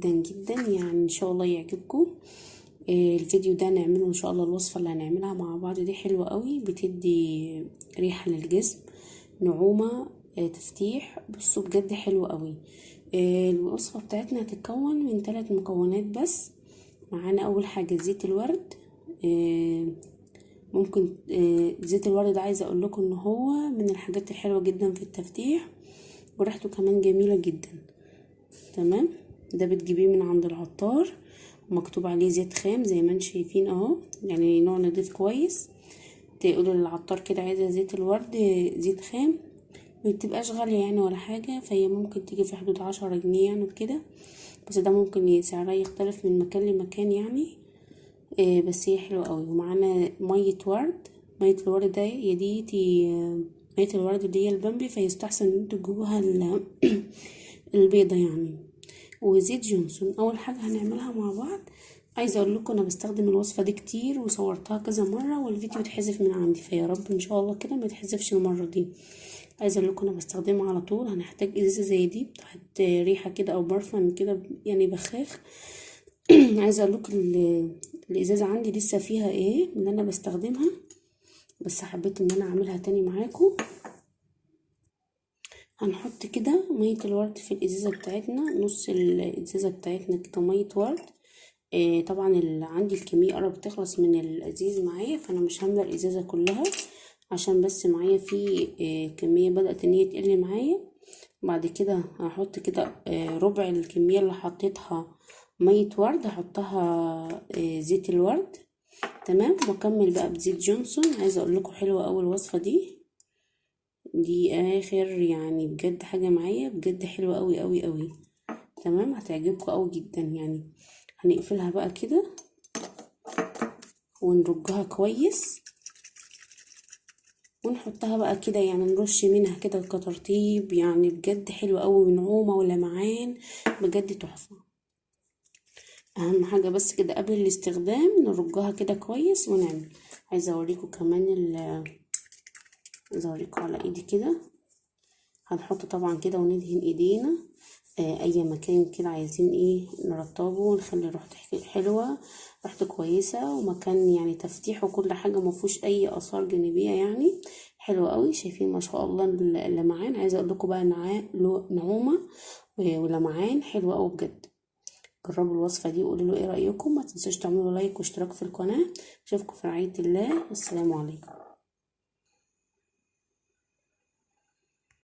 جدا جدا، يعني ان شاء الله يعجبكم. الفيديو ده نعمله ان شاء الله. الوصفة اللي هنعملها مع بعض دي حلوة قوي، بتدي ريحة للجسم، نعومة، تفتيح. بصوا بجد حلوة قوي. الوصفة بتاعتنا هتتكون من 3 مكونات بس. معانا اول حاجة زيت الورد. ممكن زيت الورد ده عايزه اقول لكم ان هو من الحاجات الحلوه جدا في التفتيح، وريحته كمان جميله جدا. تمام. ده بتجيبيه من عند العطار، ومكتوب عليه زيت خام زي ما انتم شايفين اهو، يعني نوع نضيف كويس. تقولوا للعطار كده عايزه زيت الورد زيت خام، مبتبقاش غاليه يعني ولا حاجه، فهي ممكن تيجي في حدود 10 جنيه يعني كده. بس ده ممكن سعرها يختلف من مكان لمكان يعني. بس هي حلوة قوي. ومعانا مية ورد. مية الورد ده يديتي مية الورد اللي هي البامبي، فيستحسن ان انتوا تجيبوها البيضة يعني. وزيت جونسون. اول حاجة هنعملها مع بعض، عايزة اقول لكم انا بستخدم الوصفة دي كتير وصورتها كذا مرة، والفيديو اتحذف من عندي، فيا رب ان شاء الله كده ما يتحذفش المرة دي. عايزه اقول لكم انا بستخدمها على طول. هنحتاج ازازه زي دي بتاعت ريحه كده او برفان كده يعني بخاخ. عايزه اقول لكم الازازه عندي لسه فيها ايه اللي انا بستخدمها، بس حبيت ان انا اعملها تاني معاكم. هنحط كده ميه الورد في الازازه بتاعتنا، نص الازازه بتاعتنا كده ميه ورد. طبعا اللي عندي الكميه قربت تخلص من الازاز معايا، فانا مش هامله الازازه كلها عشان بس معايا في كميه بدات ان هي تقل معايا. بعد كده هحط كده ربع الكميه اللي حطيتها ميه ورد، هحطها زيت الورد. تمام. واكمل بقى بزيت جونسون. عايزه اقول لكم حلوه قوي الوصفه دي اخر يعني بجد حاجه معايا بجد حلوه قوي قوي قوي. تمام. هتعجبكم قوي جدا يعني. هنقفلها بقى كده ونرجها كويس، ونحطها بقى كده يعني نرش منها كده كترطيب، يعني بجد حلوه قوي ونعومه ولمعان بجد تحفه. اهم حاجه بس كده قبل الاستخدام نرجها كده كويس ونعمل. عايزه اوريكم كمان عايزه اوريكم على ايدي كده. هنحط طبعا كده وندهن ايدينا اي مكان كده عايزين ايه نرطبه ونخلي ريحته حلوه، ريحته كويسه، ومكان يعني تفتيح وكل حاجه ما فيهوش اي اثار جانبيه يعني. حلو قوي. شايفين ما شاء الله اللمعان. عايزه اقول لكم بقى نعومه ولمعان حلو قوي بجد. جربوا الوصفه دي وقولوا له ايه رايكم. ما تنسوش تعملوا لايك واشتراك في القناه. اشوفكم في رعايه الله. السلام عليكم.